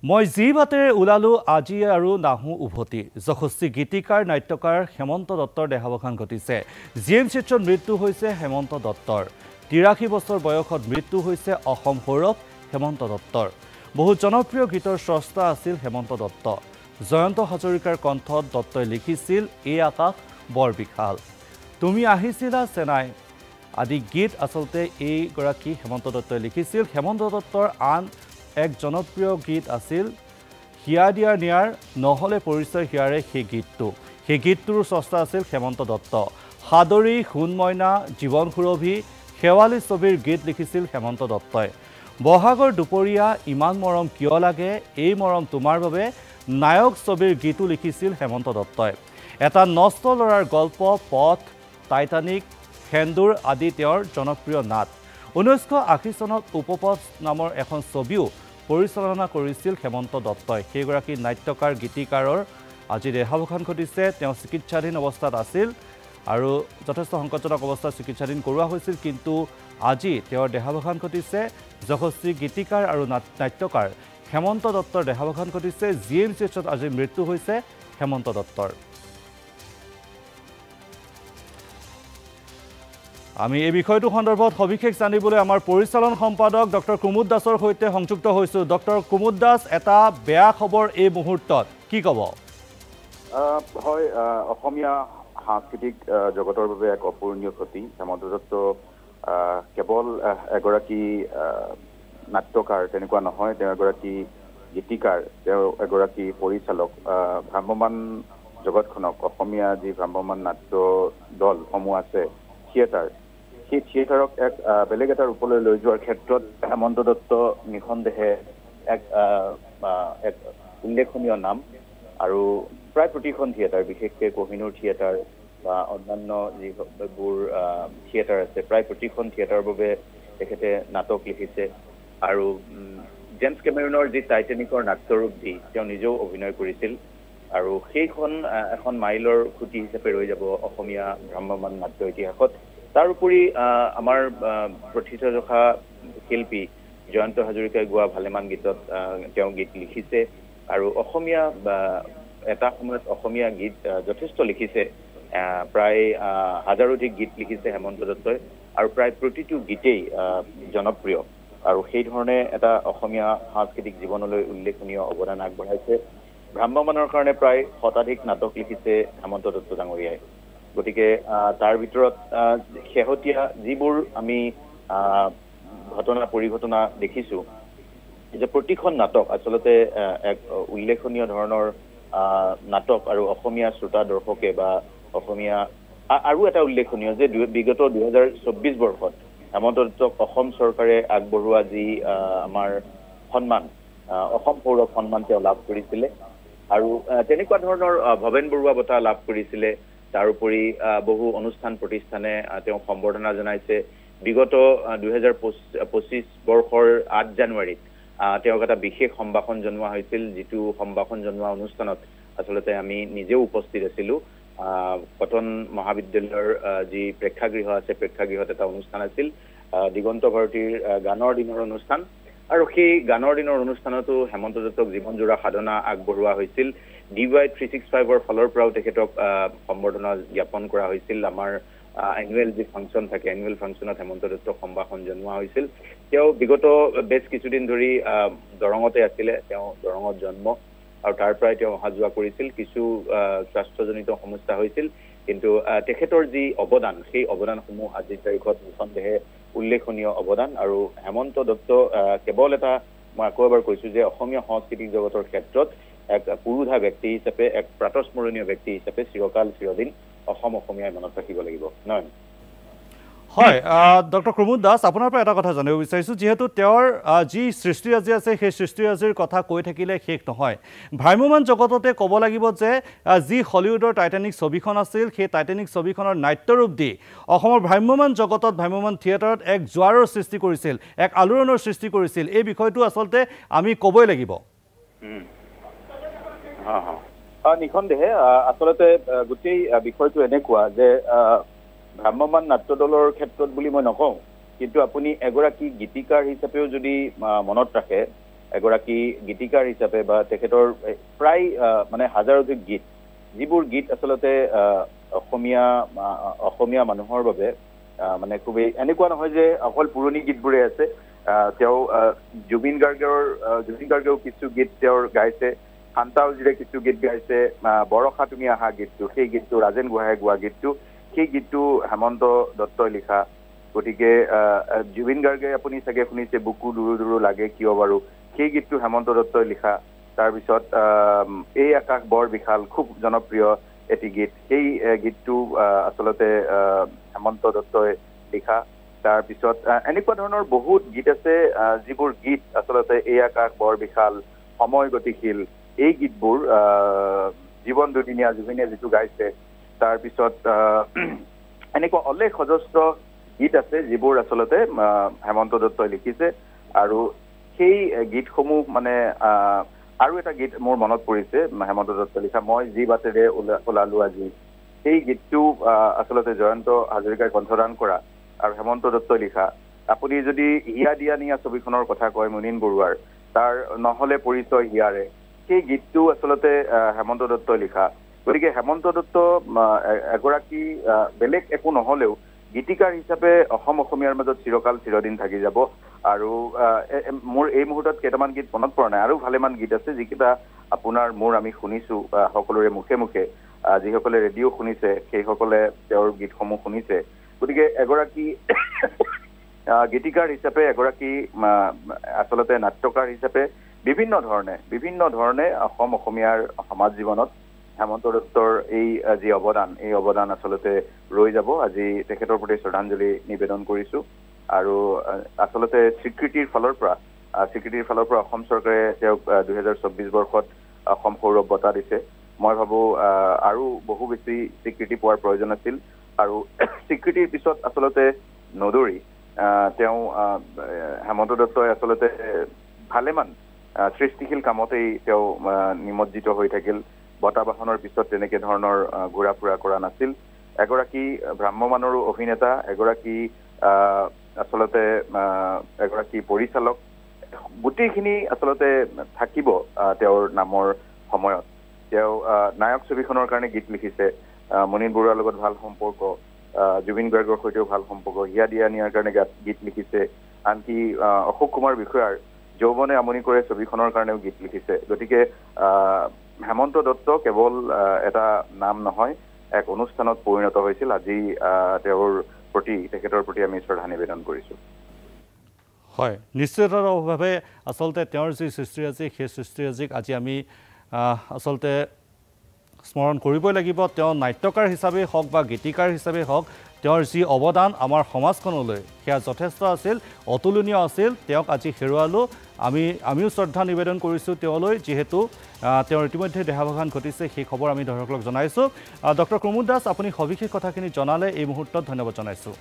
মই যি বাটেৰে ওলালো আজি আৰু নাহো উভতি যশস্বী গীতিকাৰ নাট্যকাৰ হেমন্ত দত্তৰ দেহাৱসান ঘটিছে জি এম চিত্ৰত মৃত্যু হৈছে হেমন্ত দত্তৰ ৮৩ বছৰ বয়সত মৃত্যু হৈছে অসম সৌৰভ হেমন্ত দত্তৰ বহু জনপ্ৰিয় গীতৰ স্ৰষ্টা আছিল হেমন্ত দত্ত জয়ন্ত হাজৰিকাৰ কণ্ঠত দত্তই লিখিছিল এই আকাশ বৰ বিশাল তুমি আহিছিলা চেনাই আদি গীত আচলতে এইগৰাকী হেমন্ত দত্তই লিখিছিল হেমন্ত দত্তৰ আন এক জনপ্ৰিয় গীত আছিল হিয়া দিয়াৰ নিয়াৰ নহলে পৰিচয় হিয়াৰে সেই গীতটোৰ স্ৰষ্টা আছিল হেমন্ত দত্ত সাদৰী সোণ মইনা জীৱন সুৰভি শেৱালী ছবিৰ গীত লিখিছিল হেমন্ত দত্তই বহাগৰ দুপৰীয়া ইমান মৰম কিয় লাগে এই মৰম তোমাৰ বাবে নায়ক ছবিৰ গীতো লিখিছিল হেমন্ত দত্তই এটা নষ্ট লৰাৰ গল্প পথ টাইটানিক হেন্দুৰ আদি তেওঁৰ জনপ্ৰিয় নাট 1980 চনত উপপথ নামৰ এখন ছবিও পৰিচালনা কৰিছিল হেমন্ত দত্তই সেইগৰাকী নাট্যকাৰ গীতিকাৰৰ আজি দেহাৱসান ঘটিছে তেওঁ চিকিৎসাধীন অৱস্থাত আছিল আৰু যথেষ্ট সংকটজনক অৱস্থাত চিকিৎসাধীন কৰোৱা হৈছিল কিন্তু আজি তেওঁৰ দেহাৱসান ঘটিছে যশস্বী গীতিকাৰ আৰু নাট্যকাৰ হেমন্ত দত্তৰ দেহাৱসান ঘটিছে জি এম চিত্ৰত আজি মৃত্যু হৈছে হেমন্ত দত্তৰ আমি এই বিষয়টো সন্দৰ্ভত সবিশেষ জানিবলৈ আমাৰ পৰিচালন সম্পাদক ডক্টৰ কুমুদ দাসৰ সৈতে সংযুক্ত হৈছো ডক্টৰ কুমুদ দাস এটা বেয়া খবৰ এই মুহূৰ্তত কি ক'ব হয় অসমীয়া সাংস্কৃতিক জগতৰ বাবে এক অপূৰণীয় ক্ষতি হেমন্ত দত্ত কেৱল এগৰাকী নাট্যকাৰ তেনেকুৱা নহয় তেওঁ এগৰাকী গীতিকাৰ তেওঁ এগৰাকী পৰিচালক ভ্ৰাম্যমান জগতখনক অসমীয়া যি ভ্ৰাম্যমান নাট্য দলসমূহ আছে থিয়েটাৰ সেই থিয়েটাৰক এক বেলেগ এটা ৰূপলৈ লৈ যোৱাৰ ক্ষেত্ৰত হেমন্ত দত্ত নিঃসন্দেহে এক উল্লেখনীয় নাম আৰু প্ৰায় প্ৰতিখন থিয়েটাৰ বিশেষকৈ কোহিনুৰ থিয়েটাৰ বা অন্যান্য যিবোৰ থিয়েটাৰ আছে প্ৰায় প্ৰতিখন থিয়েটাৰৰ বাবে তেখেতে নাটক লিখিছে আৰু জেমছ কেমেৰুনৰ যি টাইটানিকৰ নাট্যৰূপ দি তেওঁ নিজেও অভিনয় কৰিছিল আৰু সেইখন এখন মাইলৰ খুঁটি হিচাপে ৰৈ যাব অসমীয়া ভ্ৰাম্যমান নাট্য ইতিহাসত তাৰোপৰি আমাৰ প্ৰথিতযশা শিল্পী জয়ন্ত হাজৰিকাই গোৱা ভালেমান গীতত তেওঁ গীত লিখিছে আৰু অসমীয়া এটা সময়ত অসমীয়া গীত যথেষ্ট লিখিছে প্ৰায় হাজাৰধিক গীত লিখিছে হেমন্ত দত্তই আৰু প্ৰায় প্ৰতিটো গীতেই জনপ্ৰিয় আৰু সেই ধৰণে এটা অসমীয়া সাংস্কৃতিক জীৱনলৈ উল্লেখনীয় অৱদান আগবঢ়াইছে ভ্ৰাম্যমানৰ কাৰণে প্ৰায় শতাধিক নাটক লিখিছে হেমন্ত দত্ত ডাঙৰীয়াই গতিকে তাৰ ভিতৰত শেহতীয়া যিবোৰ আমি ঘটনা পৰিঘটনা দেখিছো যে প্ৰতিখন নাটক আচলতে এক উল্লেখনীয় ধৰণৰ নাটক আৰু অসমীয়া শ্ৰোতা দৰ্শকে বা অসমীয়া আৰু এটা উল্লেখনীয় যে বিগত 2024 বৰ্ষত হেমন্ত দত্তক অসম চৰকাৰে আগবঢ়োৱা যি আমাৰ সন্মান অসম সৌৰভ সন্মান তেওঁ লাভ কৰিছিলে আৰু তেনেকুৱা ধৰণৰ ভৱেন বৰুৱা বঁটা লাভ কৰিছিলে তাৰোপৰি বহু অনুষ্ঠান প্ৰতিষ্ঠানে তেওঁ সম্বৰ্ধনা জনাইছে বিগত 2025 বৰ্ষৰ 8 জানুৱাৰীত তেওঁক এটা বিশেষ সম্ভাষণ জনোৱা হৈছিল যিটো সম্ভাষণ জনোৱা অনুষ্ঠানত আচলতে আমি নিজেও উপস্থিত আছিলো কটন মহাবিদ্যালয়ৰ যি প্ৰেক্ষাগৃহ আছে প্ৰেক্ষাগৃহত এটা অনুষ্ঠান আছিল দিগন্ত ভাৰতীৰ গানৰ দিনৰ অনুষ্ঠান আৰু সেই গানৰ দিনৰ অনুষ্ঠানতো হেমন্ত দত্তক জীৱনজোৰা সাধনা আগবঢ়োৱা হৈছিল DY 365ৰ ফালৰ পৰাও তেখেতক সম্বৰ্ধনা জ্ঞাপন কৰা হৈছিল আমাৰ এনুৱেল যি ফাংচন থাকে এনুৱেল ফাংচনত হেমন্ত দত্তক সম্ভাষণ জনোৱা হৈছিল তেওঁ বিগত বেছ কিছুদিন ধৰি দৰঙতে আছিলে তেওঁ দৰঙত জন্ম আৰু তাৰ পৰাই তেওঁ অহা যোৱা কৰিছিল কিছু স্বাস্থ্যজনিত সমস্যা হৈছিল কিন্তু তেখেতৰ যি অৱদান সেই অৱদানসমূহ আজিৰ তাৰিখত নিঃসন্দেহে উল্লেখনীয় অৱদান আৰু হেমন্ত দত্ত কেৱল এটা মই আকৌ এবাৰ কৈছো যে অসমীয়া সাংস্কৃতিক জগতৰ ক্ষেত্ৰত এক পুৰুধা ব্যক্তি হিচাপে এক প্ৰাতস্মৰণীয় ব্যক্তি হিচাপে চিৰকাল চিৰদিন অসমীয়াই মনত ৰাখিব লাগিব নহয় হয় ডক্টৰ কুমুদ দাস আপোনাৰ পৰা এটা কথা জানিব বিচাৰিছো যেহেতু তেওঁৰ যি সৃষ্টিৰাজি আছে সেই সৃষ্টিৰাজিৰ কথা কৈ থাকিলে শেষ নহয় ভ্ৰাম্যমান জগততে ক'ব লাগিব যে যি হলিউডৰ টাইটানিক ছবিখন আছিল সেই টাইটানিক ছবিখনৰ নাট্যৰূপ দি অসমৰ ভ্ৰাম্যমান জগতত ভ্ৰাম্যমান থিয়েটাৰত এক জোৱাৰৰ সৃষ্টি কৰিছিল এক আলোড়নৰ সৃষ্টি কৰিছিল এই বিষয়টো আচলতে আমি ক'বই লাগিব নিঃসন্দেহে আচলতে গোটেই বিষয়টো এনেকুৱা যে ভ্ৰাম্যমান নাট্য দলৰ ক্ষেত্ৰত বুলি মই নকওঁ কিন্তু আপুনি এগৰাকী গীতিকাৰ হিচাপেও যদি মনত ৰাখে এগৰাকী গীতিকাৰ হিচাপে বা তেখেতৰ প্ৰায় মানে হাজাৰধিক গীত যিবোৰ গীত আচলতে অসমীয়া মানুহৰ বাবে মানে খুবেই এনেকুৱা নহয় যে অকল পুৰণি গীতবোৰে আছে তেওঁ জুবিন গাৰ্গেও কিছু গীত তেওঁৰ গাইছে শান্তাউজিৰে কিছু গীত গাইছে বৰষা তুমি আহা গীতটো সেই গীতটো ৰাজেন গোহাঁয়ে গোৱা গীতটো সেই গীতটো হেমন্ত দত্তই লিখা গতিকে জুবিন গাৰ্গে আপুনি চাগে শুনিছে বুকু দূৰো দূৰো লাগে কিয় বাৰু সেই গীতটো হেমন্ত দত্তই লিখা তাৰপিছত এই আকাশ বৰ বিশাল খুব জনপ্ৰিয় এটি গীত সেই গীতটো আচলতে হেমন্ত দত্তই লিখা তাৰপিছত এনেকুৱা ধৰণৰ বহুত গীত আছে যিবোৰ গীত আচলতে এই আকাশ বৰ বিশাল সময় গতিশীল এই গীতবোৰ জীৱন দুদিনীয়া জুবিনে যিটো গাইছে তাৰপিছত এনেকুৱা অলেখ অজস্ৰ গীত আছে যিবোৰ আচলতে হেমন্ত দত্তই লিখিছে আৰু সেই গীতসমূহ মানে আৰু এটা গীত মোৰ মনত পৰিছে হেমন্ত দত্তই লিখা মই যি বাটেৰে ওলালো আজি সেই গীতটো আচলতে জয়ন্ত হাজৰিকাই কণ্ঠদান কৰা আৰু হেমন্ত দত্তই লিখা আপুনি যদি হিয়া দিয়া নিয়া ছবিখনৰ কথা কয় মুনীন বৰুৱাৰ তাৰ নহলে পৰিচয় হিয়াৰে সেই গীতটো আচলতে হেমন্ত দত্তই লিখা গতিকে হেমন্ত দত্ত এগৰাকী বেলেগ একো নহলেও গীতিকাৰ হিচাপে অসমীয়াৰ মাজত চিৰকাল চিৰদিন থাকি যাব আৰু মোৰ এই মুহূৰ্তত কেইটামান গীত মনত পৰা নাই আৰু ভালেমান গীত আছে যিকেইটা আপোনাৰ আমি শুনিছো সকলোৰে মুখে মুখে যিসকলে ৰেডিঅ' শুনিছে সেইসকলে তেওঁৰ গীতসমূহ শুনিছে গতিকে এগৰাকী গীতিকাৰ হিচাপে এগৰাকী আচলতে নাট্যকাৰ হিচাপে বিভিন্ন ধৰণে অসমীয়াৰ সমাজ জীৱনত হেমন্ত দত্তৰ এই যি অৱদান আচলতে ৰৈ যাব আজি তেখেতৰ প্ৰতি শ্ৰদ্ধাঞ্জলি নিবেদন কৰিছো আৰু আচলতে স্বীকৃতিৰ ফালৰ পৰা অসম চৰকাৰে তেওঁক 2024 বৰ্ষত অসম সৌৰভ বঁটা দিছে মই ভাবো আৰু বহু বেছি স্বীকৃতি পোৱাৰ প্ৰয়োজন আছিল আৰু স্বীকৃতিৰ পিছত আচলতে নদৰি তেওঁ হেমন্ত দত্তই আচলতে ভালেমান সৃষ্টিশীল কামতেই তেওঁ নিমজ্জিত হৈ থাকিল বঁটা বাহনৰ পিছত তেনেকে ধৰণৰ ঘূৰা ফুৰা কৰা নাছিল এগৰাকী ভ্ৰাম্যমানৰো অভিনেতা এগৰাকী আচলতে এগৰাকী পৰিচালক গোটেইখিনি আচলতে থাকিব তেওঁৰ নামৰ সময়ত তেওঁ নায়ক ছবিখনৰ কাৰণে গীত লিখিছে মুনীন বৰুৱাৰ লগত ভাল সম্পৰ্ক জুবিন গাৰ্গৰ সৈতেও ভাল সম্পৰ্ক হিয়া দিয়া নিয়াৰ কাৰণে গীত লিখিছে আনকি অশোক কুমাৰ বিষয়াৰ যৌৱনে আমনি কৰে ছবিখনৰ কাৰণেও গীত লিখিছে গতিকে হেমন্ত দত্ত কেৱল এটা নাম নহয় এক অনুষ্ঠানত পৰিণত হৈছিল আজি তেখেতৰ প্ৰতি আমি শ্ৰদ্ধা নিবেদন কৰিছো হয় নিশ্চিতভাৱে আচলতে তেওঁৰ যি সৃষ্টিৰাজি সেই সৃষ্টিৰাজিক আজি আমি আচলতে স্মৰণ কৰিবই লাগিব তেওঁ নাট্যকাৰ হিচাপে হওক বা গীতিকাৰ হিচাপে হওক তেওঁৰ যি অৱদান আমাৰ সমাজখনলৈ সেয়া যথেষ্ট আছিল অতুলনীয় আছিল তেওঁক আজি হেৰুৱালো আমিও শ্ৰদ্ধা নিবেদন কৰিছোঁ তেওঁলৈ যিহেতু তেওঁৰ ইতিমধ্যে দেহাৱসান ঘটিছে সেই খবৰ আমি দৰ্শকক জনাইছোঁ ডক্টৰ প্ৰমোদ দাস আপুনি সবিশেষ কথাখিনি জনালে এই মুহূৰ্তত ধন্যবাদ জনাইছোঁ